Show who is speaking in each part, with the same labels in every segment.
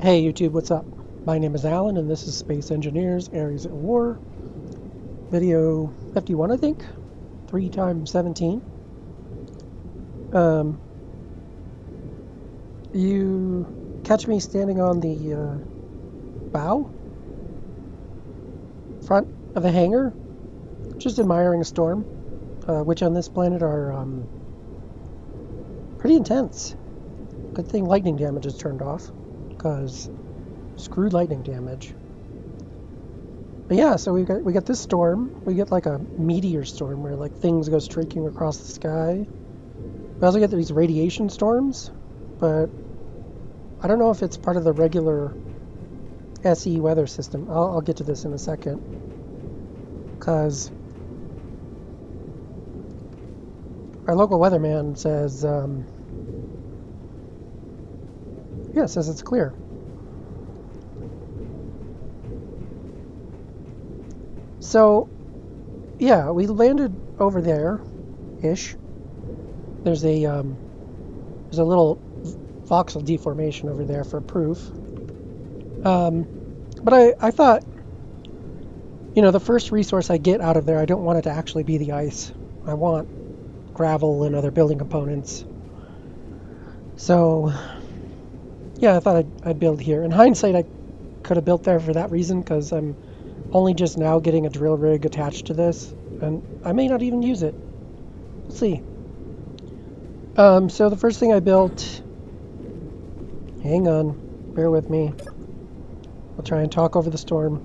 Speaker 1: Hey YouTube, what's up? My name is Alan and this is Space Engineers Areas at War, video 51 I think, 3 times 17. Um, you catch me standing on the bow, front of the hangar, just admiring a storm, which on this planet are pretty intense. Good thing lightning damage is turned off, because screw lightning damage. But yeah, so we got this storm. We get like a meteor storm where like things go streaking across the sky. We also get these radiation storms, but I don't know if it's part of the regular SE weather system. I'll get to this in a second, because our local weatherman says, says it's clear. So, yeah, we landed over there-ish. There's a little voxel deformation over there for proof. But I thought, the first resource I get out of there, I don't want it to actually be the ice. I want gravel and other building components. So, yeah, I thought I'd build here. In hindsight, I could have built there for that reason, because I'm only just now getting a drill rig attached to this, and I may not even use it. We'll see. So the first thing I built... Hang on. Bear with me. I'll try and talk over the storm.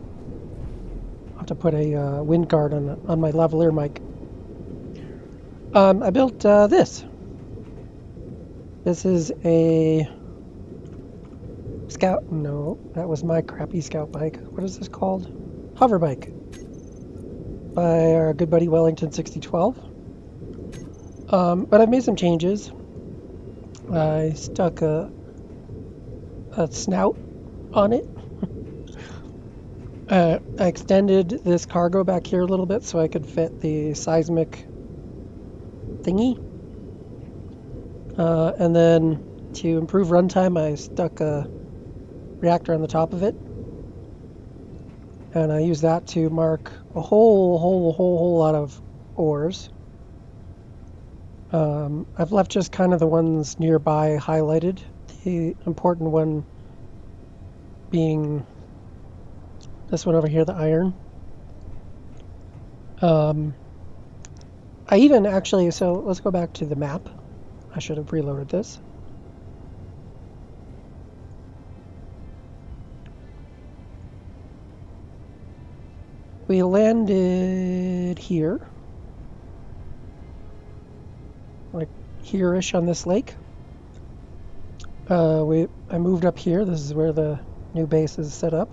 Speaker 1: I'll have to put a wind guard on my lavalier mic. I built this. This is a... Scout... No, that was my crappy scout bike. What is this called? Hover bike. By our good buddy Wellington 6012. But I've made some changes. I stuck a snout on it. I extended this cargo back here a little bit so I could fit the seismic thingy. And then to improve runtime, I stuck a reactor on the top of it. And I use that to mark a whole lot of ores. I've left just kind of the ones nearby highlighted. The important one being this one over here, the iron. I even actually, so let's go back to the map. I should have preloaded this. We landed here. Like here-ish on this lake. I moved up here. This is where the new base is set up.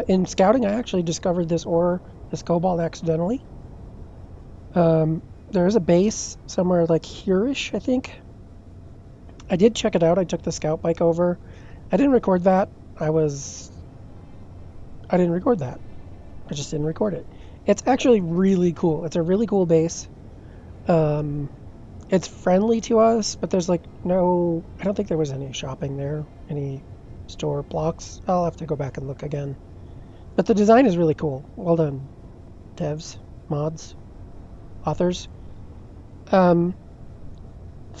Speaker 1: In scouting, I actually discovered this ore, this cobalt, accidentally. There is a base somewhere like here-ish, I think. I did check it out. I took the scout bike over. I didn't record that. I didn't record that. I just didn't record it. It's actually really cool. It's a really cool base. It's friendly to us, but there's like no... I don't think there was any shopping there, any store blocks. I'll have to go back and look again. But the design is really cool. Well done, devs, mods, authors. For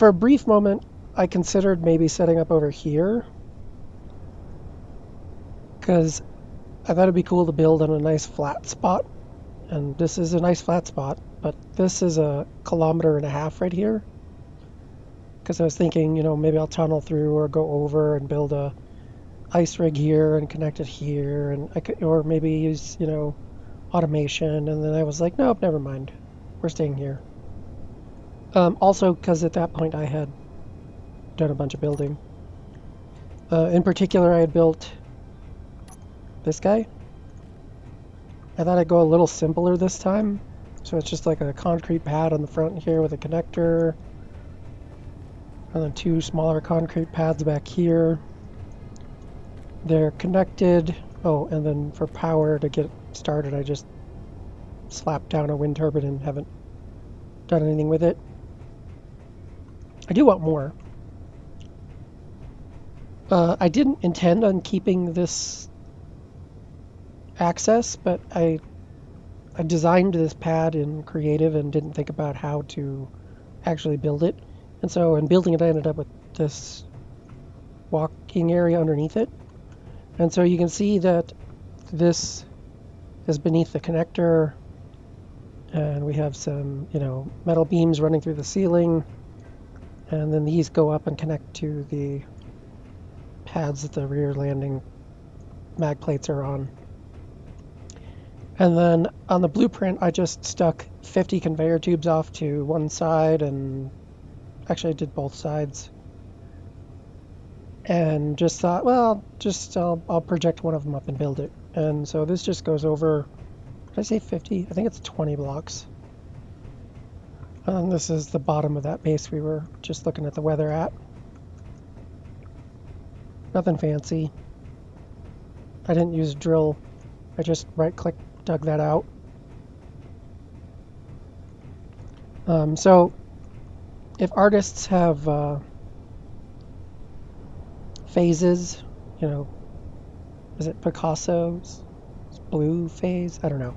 Speaker 1: a brief moment, I considered maybe setting up over here, because I thought it'd be cool to build on a nice flat spot. And this is a nice flat spot, but this is 1.5 kilometers right here. Because I was thinking, maybe I'll tunnel through or go over and build a ice rig here and connect it here, and I could, or maybe use, automation. And then I was like, nope, never mind. We're staying here. Also, because at that point I had done a bunch of building. In particular, I had built this guy. I thought I'd go a little simpler this time. So it's just like a concrete pad on the front here with a connector. And then 2 smaller concrete pads back here. They're connected. Oh, and then for power to get started, I just slapped down a wind turbine and haven't done anything with it. I do want more. I didn't intend on keeping this access, but I designed this pad in Creative and didn't think about how to actually build it. And so in building it, I ended up with this walking area underneath it. And so you can see that this is beneath the connector, and we have some, metal beams running through the ceiling, and then these go up and connect to the pads that the rear landing mag plates are on. And then on the blueprint, I just stuck 50 conveyor tubes off to one side, and actually I did both sides. And just thought, well, I'll project one of them up and build it. And so this just goes over, did I say 50? I think it's 20 blocks. And this is the bottom of that base we were just looking at the weather at. Nothing fancy. I didn't use a drill. I just right-click, dug that out. So if artists have phases, is it Picasso's blue phase? I don't know.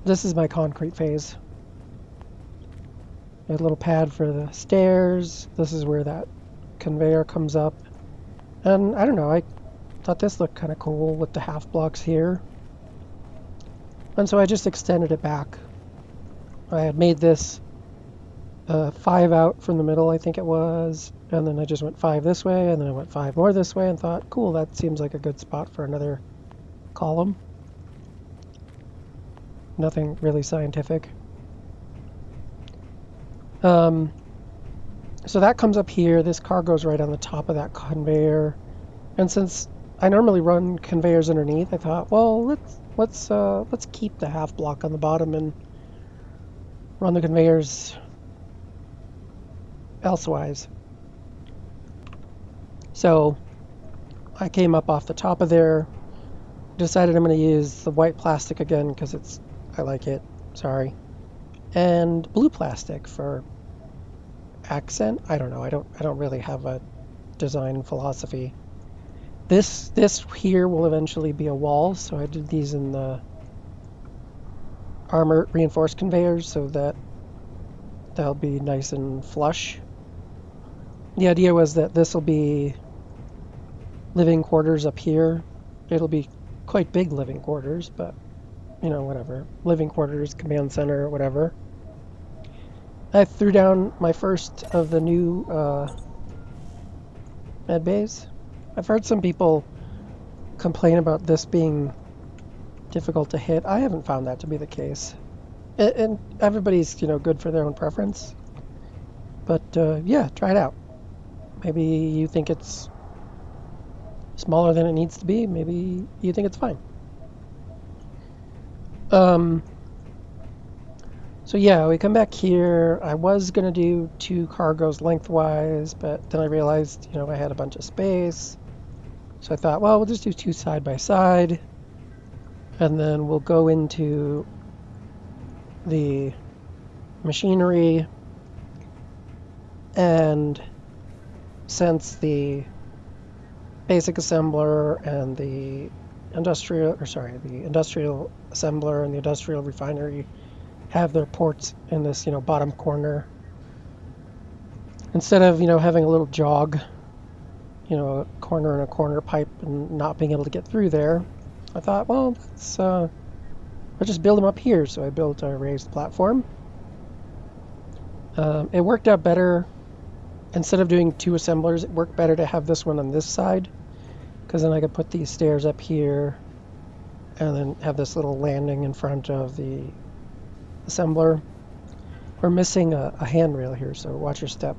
Speaker 1: This is my concrete phase. A little pad for the stairs. This is where that conveyor comes up. And I don't know, I thought this looked kind of cool with the half blocks here. And so I just extended it back. I had made this 5 out from the middle, I think it was. And then I just went 5 this way, and then I went 5 more this way, and thought, cool, that seems like a good spot for another column. Nothing really scientific. So that comes up here. This car goes right on the top of that conveyor. And since I normally run conveyors underneath, I thought, well, let's keep the half block on the bottom and run the conveyors elsewise. So I came up off the top of there, decided I'm going to use the white plastic again because I like it. Sorry. And blue plastic for accent. I don't know. I don't really have a design philosophy. This here will eventually be a wall, so I did these in the armor reinforced conveyors so that they'll be nice and flush. The idea was that this will be living quarters up here. It'll be quite big living quarters, but whatever. Living quarters, command center, whatever. I threw down my first of the new med bays. I've heard some people complain about this being difficult to hit. I haven't found that to be the case. And everybody's, good for their own preference. But yeah, try it out. Maybe you think it's smaller than it needs to be. Maybe you think it's fine. So yeah, we come back here. I was going to do 2 cargoes lengthwise, but then I realized, I had a bunch of space. So I thought, well, we'll just do 2 side by side. And then we'll go into the machinery. And since the basic assembler and the industrial assembler and the industrial refinery have their ports in this, bottom corner, instead of, having a little jog, a corner and a corner pipe and not being able to get through there, I thought, well, let's just build them up here. So I built a raised platform. It worked out better. Instead of doing 2 assemblers, it worked better to have this one on this side, because then I could put these stairs up here and then have this little landing in front of the assembler. We're missing a handrail here, so watch your step.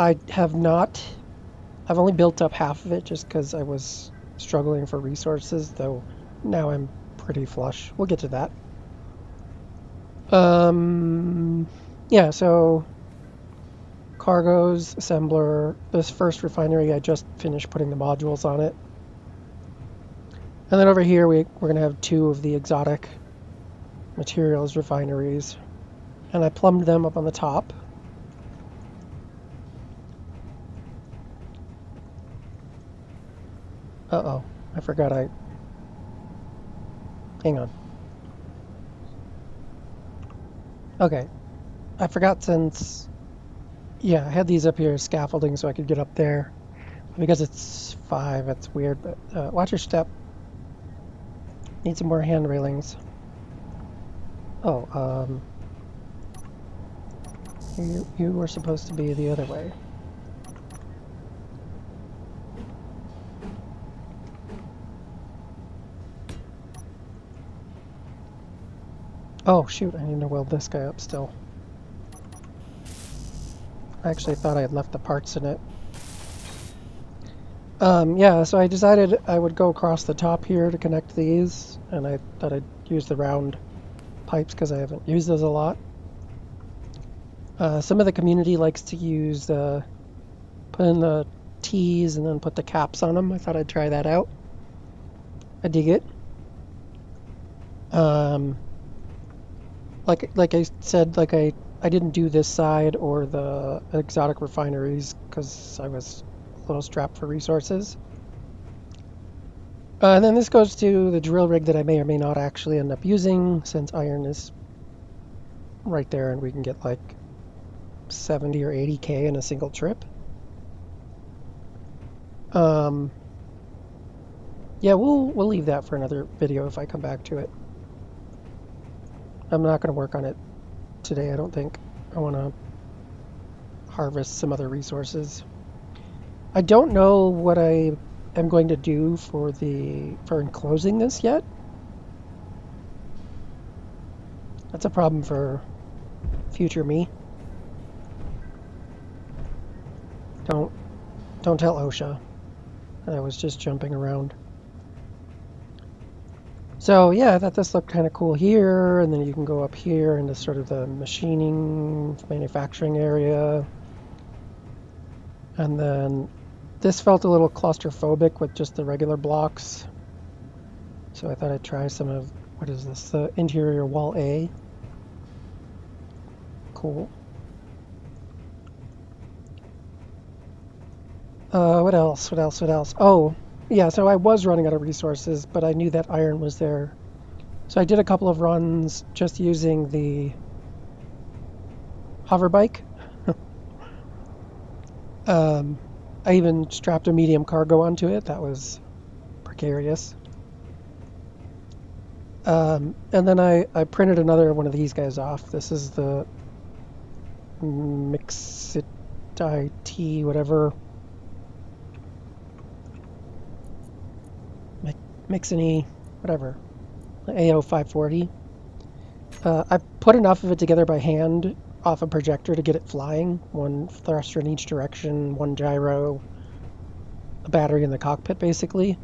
Speaker 1: I've only built up half of it just because I was struggling for resources, though now I'm pretty flush. We'll get to that. Yeah, so cargoes, assembler, this first refinery, I just finished putting the modules on it. And then over here, we're going to have 2 of the exotic materials refineries. And I plumbed them up on the top. Uh-oh. I forgot I... Hang on. Okay. I forgot since... Yeah, I had these up here as scaffolding so I could get up there. Because it's 5, it's weird, but watch your step. Need some more hand railings. Oh, you were supposed to be the other way. Oh, shoot, I need to weld this guy up still. I actually thought I had left the parts in it. Yeah, so I decided I would go across the top here to connect these, and I thought I'd use the round pipes because I haven't used those a lot. Some of the community likes to use put in the T's and then put the caps on them. I thought I'd try that out. I dig it. Um, like I said, I didn't do this side or the exotic refineries because I was a little strapped for resources. And then this goes to the drill rig that I may or may not actually end up using, since iron is right there and we can get like 70 or 80k in a single trip. Yeah, we'll leave that for another video if I come back to it. I'm not going to work on it today, I don't think. I want to harvest some other resources. I don't know what I am going to do for enclosing this yet. That's a problem for future me. Don't tell OSHA. I was just jumping around. So yeah, I thought this looked kind of cool here, and then you can go up here into sort of the machining, manufacturing area. And then this felt a little claustrophobic with just the regular blocks. So I thought I'd try some of, what is this, the interior wall A. Cool. What else? What else? What else? Oh, yeah, so I was running out of resources, but I knew that iron was there. So I did a couple of runs just using the hover bike. I even strapped a medium cargo onto it. That was precarious. And then I printed another one of these guys off. This is the Mixit IT, whatever. Mixiny, whatever. AO540. I put enough of it together by hand off a projector to get it flying. One thruster in each direction, one gyro, a battery in the cockpit, basically.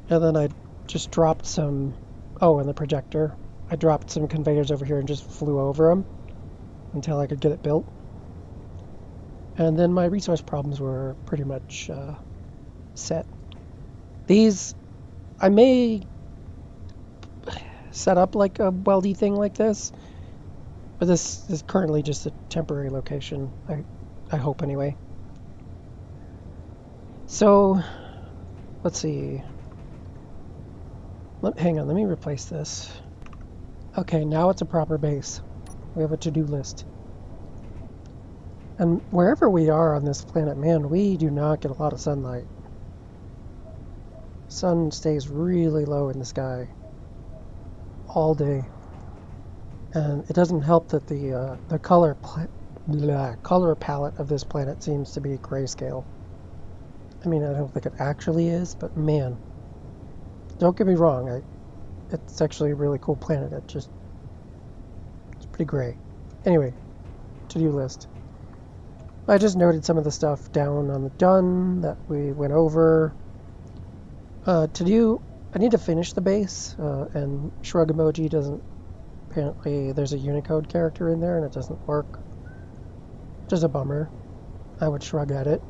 Speaker 1: And then I just dropped some... Oh, and the projector. I dropped some conveyors over here and just flew over them until I could get it built. And then my resource problems were pretty much set. These, I may set up like a weldy thing like this, but this is currently just a temporary location. I hope anyway. So, let's see. Hang on, let me replace this. Okay, now it's a proper base. We have a to-do list. And wherever we are on this planet, man, we do not get a lot of sunlight. Sun stays really low in the sky all day. And it doesn't help that the color palette of this planet seems to be grayscale. I mean, I don't think it actually is, but man, don't get me wrong, it's actually a really cool planet. It's pretty gray. Anyway, to-do list. I just noted some of the stuff down on the done that we went over. I need to finish the base, and shrug emoji doesn't, apparently there's a Unicode character in there and it doesn't work. Which is a bummer. I would shrug at it.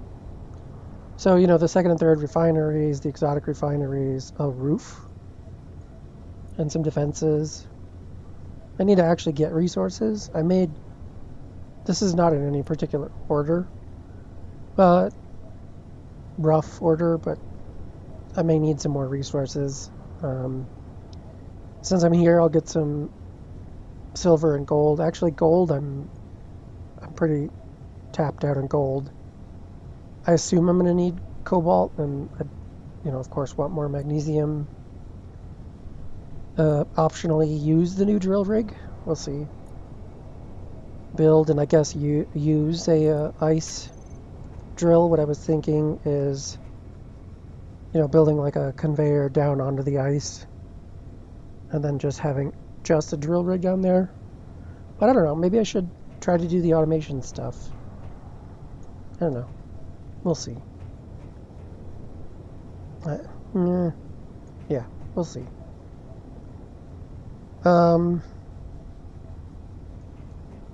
Speaker 1: So, you know, the second and third refineries, the exotic refineries, a roof, and some defenses. I need to actually get resources. This is not in any particular order, but rough order, but I may need some more resources. Since I'm here, I'll get some silver and gold. Actually, gold, I'm pretty tapped out on gold. I assume I'm going to need cobalt, and I, of course, want more magnesium. Optionally use the new drill rig. We'll see. Build and I guess use a ice drill. What I was thinking is, building like a conveyor down onto the ice, and then just having just a drill rig down there. But I don't know. Maybe I should try to do the automation stuff. I don't know. We'll see. Yeah, we'll see.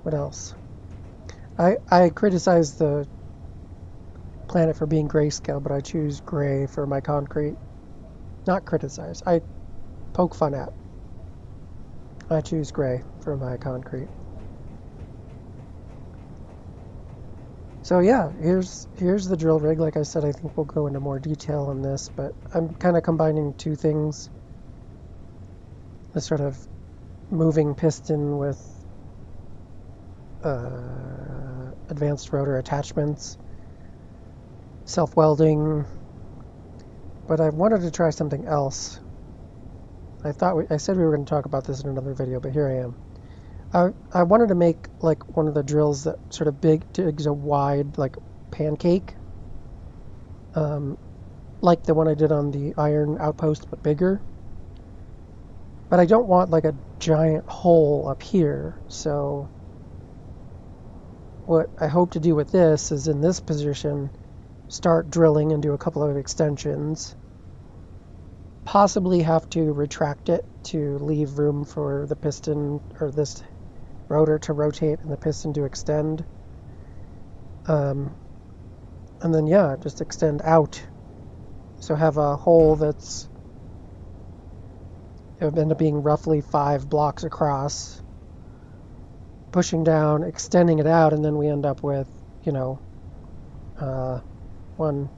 Speaker 1: What else? I criticize the planet for being grayscale, but I choose gray for my concrete. Not criticize. I poke fun at. I choose gray for my concrete. So yeah, here's the drill rig. Like I said, I think we'll go into more detail on this, but I'm kind of combining two things. The sort of moving piston with advanced rotor attachments, self-welding, but I wanted to try something else. I said we were going to talk about this in another video, but here I am. I wanted to make like one of the drills that sort of digs a wide like pancake, like the one I did on the iron outpost, but bigger. But I don't want like a giant hole up here, so what I hope to do with this is in this position, start drilling and do a couple of extensions. Possibly have to retract it to leave room for the piston or this rotor to rotate and the piston to extend. And then, yeah, just extend out. So have a hole that's it would end up being roughly 5 blocks across, pushing down, extending it out, and then we end up with, 1,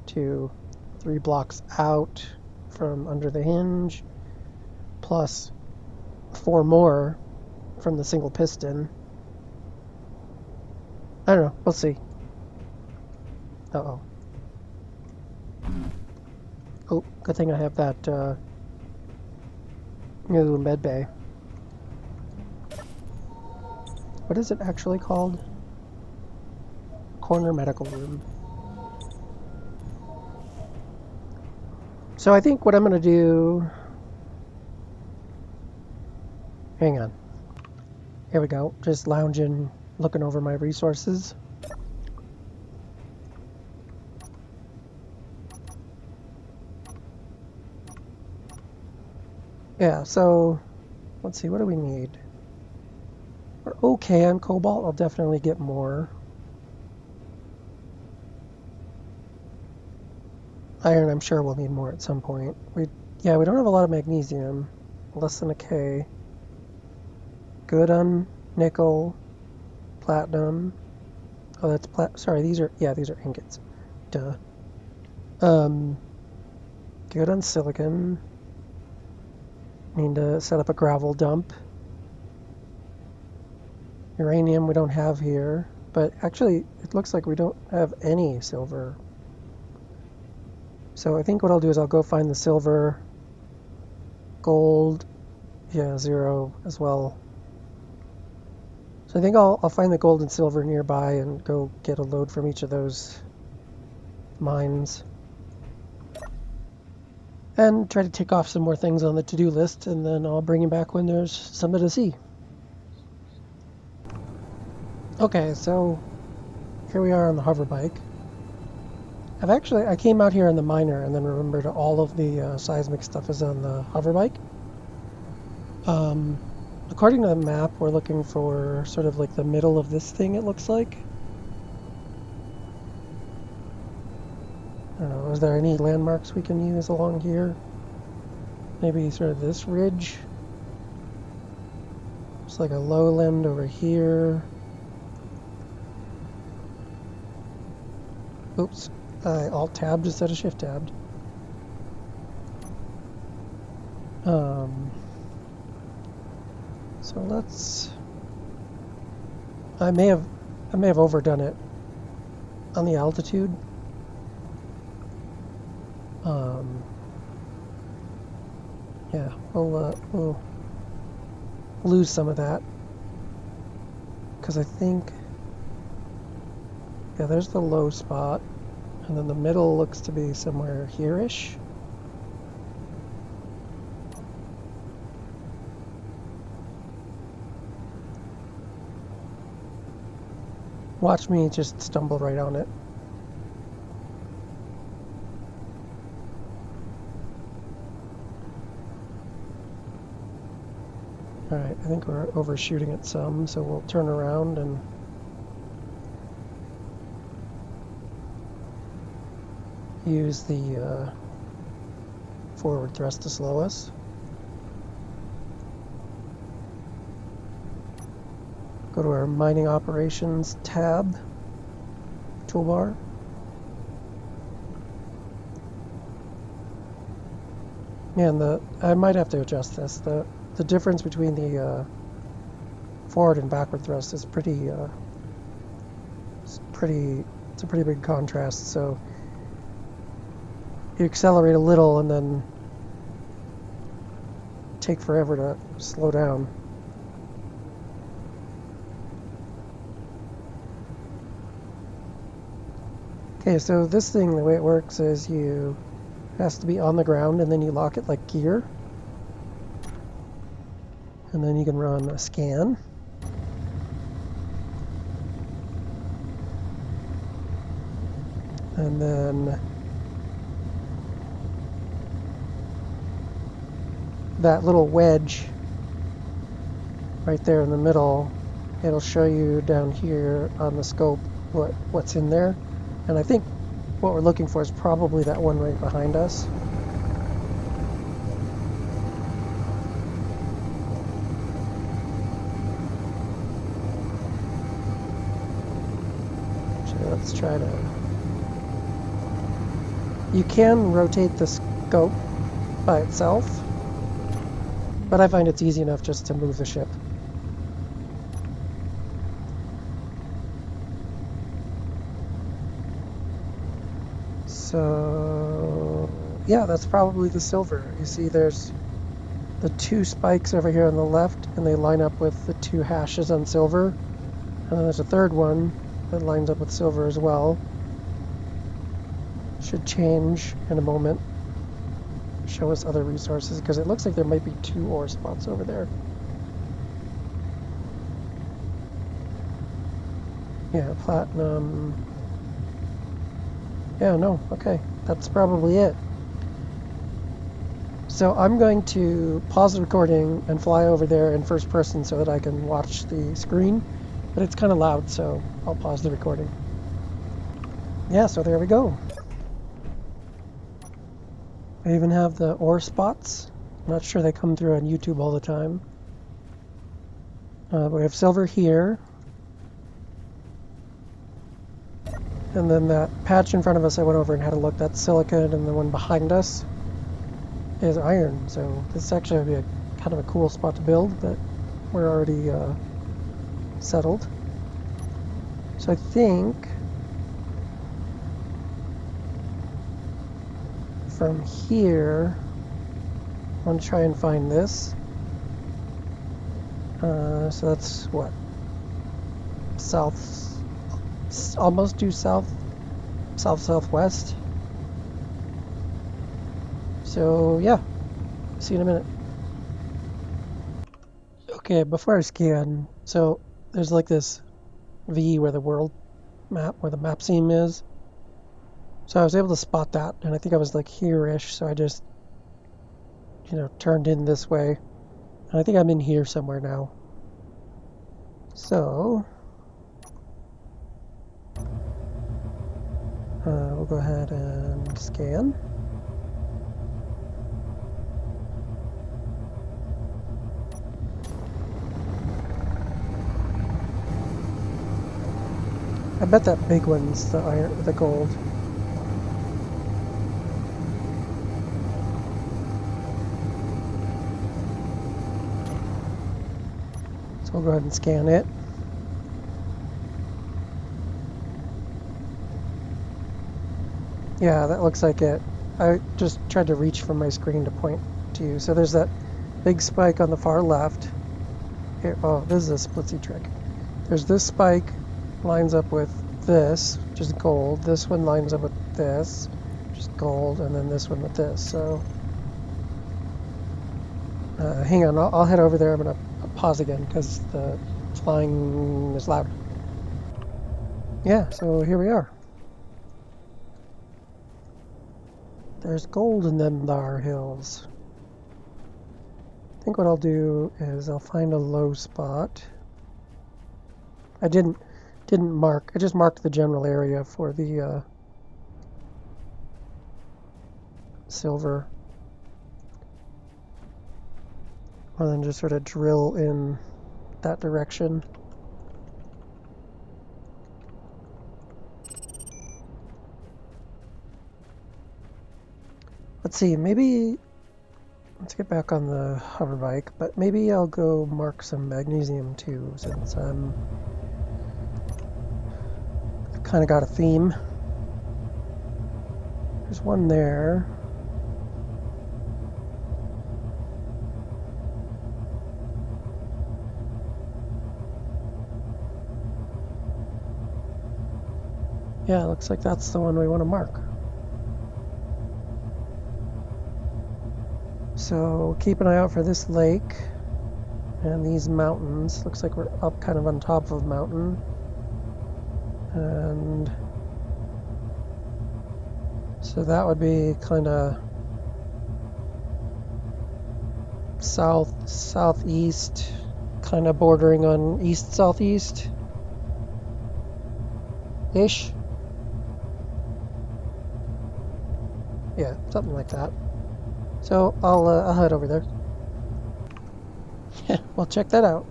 Speaker 1: 2, 3 blocks out from under the hinge, plus 4 more from the single piston. I don't know. We'll see. Uh-oh. Oh, good thing I have that new med bay. What is it actually called? Corner medical room. So I think what I'm going to do... Hang on. Here we go. Just lounging, looking over my resources. Yeah, so let's see, what do we need? We're okay on cobalt. I'll definitely get more. Iron, I'm sure we'll need more at some point. We don't have a lot of magnesium. Less than a K. Good on nickel, platinum. Oh, that's sorry, these are ingots. Duh. Good on silicon. Need to set up a gravel dump. Uranium we don't have here, but actually it looks like we don't have any silver. So I think what I'll do is I'll go find the silver, gold, 0 as well. So I think I'll find the gold and silver nearby and go get a load from each of those mines. And try to tick off some more things on the to-do list, and then I'll bring you back when there's something to see. Okay, so here we are on the hover bike. I came out here on the miner and then remembered all of the seismic stuff is on the hover bike. According to the map, we're looking for sort of like the middle of this thing, it looks like. I don't know, is there any landmarks we can use along here? Maybe sort of this ridge. It's like a lowland over here. Oops, I alt-tabbed instead of shift-tabbed. Um, so I may have overdone it on the altitude. Um, yeah, we'll lose some of that because I think, yeah, there's the low spot, and then the middle looks to be somewhere here-ish. Watch me just stumble right on it. Alright, I think we're overshooting it some, so we'll turn around and use the forward thrust to slow us. Go to our mining operations tab, toolbar. Man, I might have to adjust this. The difference between the forward and backward thrust is it's a pretty big contrast. So you accelerate a little and then take forever to slow down. Okay, so this thing, the way it works is it has to be on the ground and then you lock it like gear. And then you can run a scan. And then that little wedge right there in the middle, it'll show you down here on the scope what's in there. And I think what we're looking for is probably that one right behind us. So let's try to... You can rotate the scope by itself, but I find it's easy enough just to move the ship. So, yeah, that's probably the silver. You see there's the two spikes over here on the left, and they line up with the two hashes on silver. And then there's a third one that lines up with silver as well. Should change in a moment. Show us other resources, because it looks like there might be two ore spots over there. Yeah, platinum. Yeah, no, okay. That's probably it. So I'm going to pause the recording and fly over there in first person so that I can watch the screen. But it's kind of loud, so I'll pause the recording. Yeah, so there we go. I even have the ore spots. I'm not sure they come through on YouTube all the time. But we have silver here. And then that patch in front of us I went over and had a look, that's silicon, and the one behind us is iron. So this actually would be kind of a cool spot to build, but we're already settled. So I think from here, I want to try and find this. So that's what? Almost due southwest. So yeah, see you in a minute. Okay, before I scan, so there's like this V where the world map, where the map seam is. So I was able to spot that, and I think I was like here-ish, so I just, turned in this way. And I think I'm in here somewhere now. So, we'll go ahead and scan. I bet that big one's the gold. So we'll go ahead and scan it. Yeah, that looks like it. I just tried to reach from my screen to point to you. So there's that big spike on the far left. Here, oh, this is a splitsy trick. There's this spike lines up with this, which is gold. This one lines up with this, which is gold, and then this one with this. So hang on, I'll head over there. I'm going to pause again because the flying is loud. Yeah, so here we are. There's gold in them thar hills. I think what I'll do is I'll find a low spot. I didn't mark. I just marked the general area for the silver. And then just sort of drill in that direction. Let's see, maybe let's get back on the hover bike, but maybe I'll go mark some magnesium too, since I've kind of got a theme. There's one there. Yeah, looks like that's the one we want to mark. So keep an eye out for this lake and these mountains. Looks like we're up kind of on top of a mountain. And so that would be kind of southeast, kind of bordering on east-southeast ish. Yeah, something like that. So I'll head over there. Yeah, well, check that out.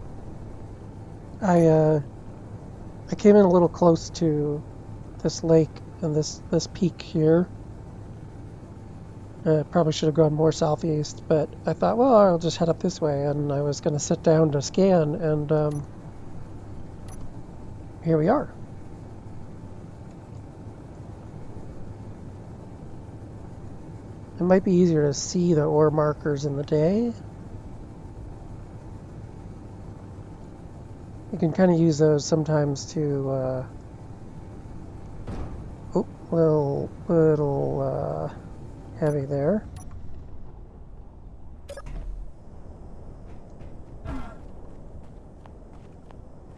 Speaker 1: I came in a little close to this lake and this peak here. Probably should have gone more southeast, but I thought, well, I'll just head up this way, and I was going to sit down to scan, and here we are. It might be easier to see the ore markers in the day. You can kind of use those sometimes to, little heavy there.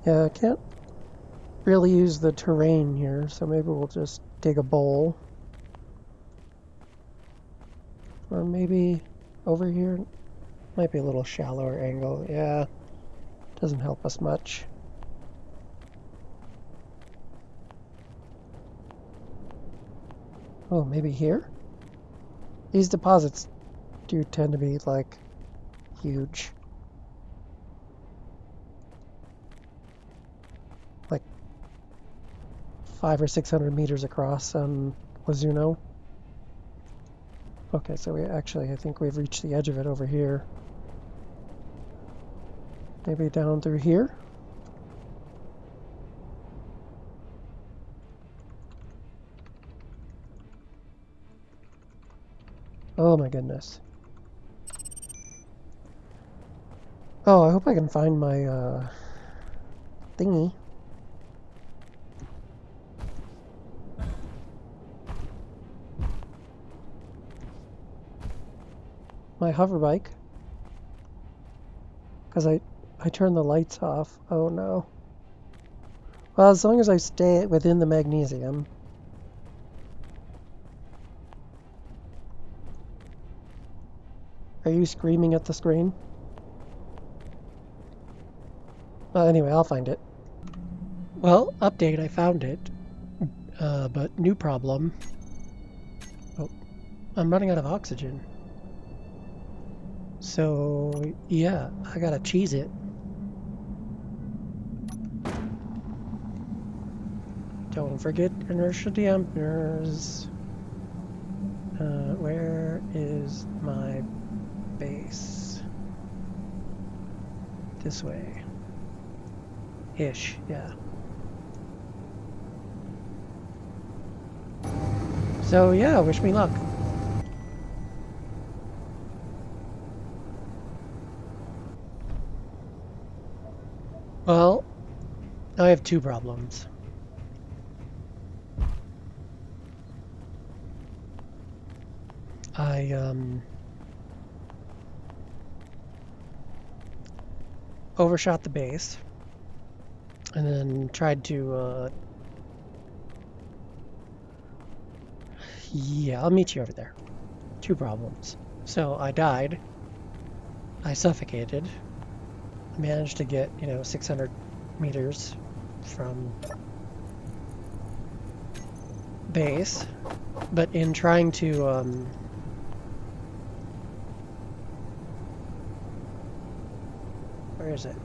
Speaker 1: Yeah, I can't really use the terrain here, so maybe we'll just dig a bowl. Or maybe over here, might be a little shallower angle. Yeah, doesn't help us much. Oh, maybe here? These deposits do tend to be, like, huge. Like 500 or 600 meters across on Wazuno. Okay, so I think we've reached the edge of it over here. Maybe down through here? Oh my goodness. Oh, I hope I can find my thingy. My hover bike. Because I turned the lights off. Oh no. Well, as long as I stay within the magnesium. Are you screaming at the screen? Anyway, I'll find it. Well, update, I found it. But new problem. Oh, I'm running out of oxygen. So, yeah, I gotta cheese it. Don't forget inertia dampeners. Where is my base? This way. Ish, yeah. So yeah, wish me luck. Well, I have two problems. I overshot the base and then tried to yeah, I'll meet you over there. Two problems. So I died. I suffocated. I managed to get, 600 meters from base, but in trying to where is it?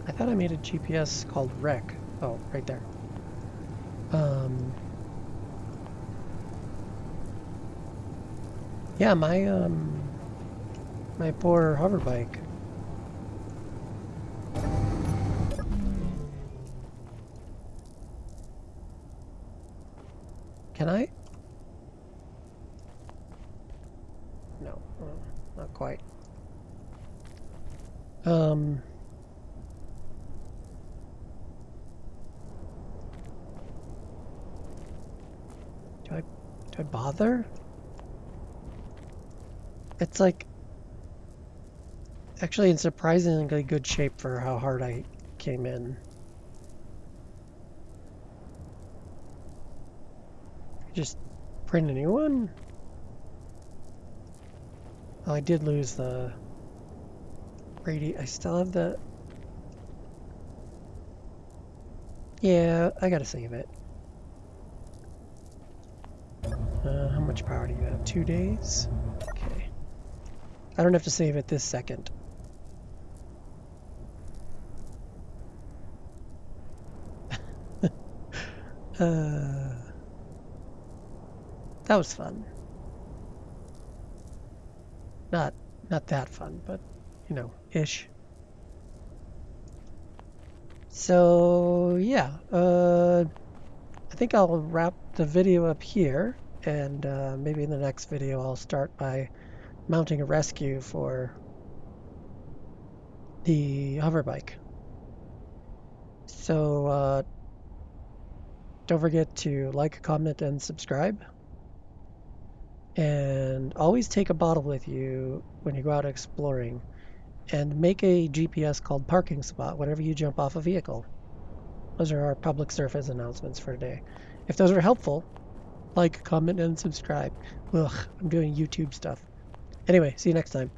Speaker 1: I thought I made a GPS called Rec. Oh, right there. Um, yeah, my poor hover bike. Can I? No, not quite. Um, do I do I bother? It's like actually in surprisingly good shape for how hard I came in. Just print a new one? Oh, I did lose the I still have the... Yeah, I gotta save it. How much power do you have? 2 days? Okay. I don't have to save it this second. Uh, that was fun. Not not that fun, but ish. So yeah, I think I'll wrap the video up here, and maybe in the next video I'll start by mounting a rescue for the hover bike. So don't forget to like, comment, and subscribe. And always take a bottle with you when you go out exploring. And make a GPS called parking spot whenever you jump off a vehicle. Those are our public service announcements for today. If those are helpful, like, comment, and subscribe. Ugh, I'm doing YouTube stuff. Anyway, see you next time.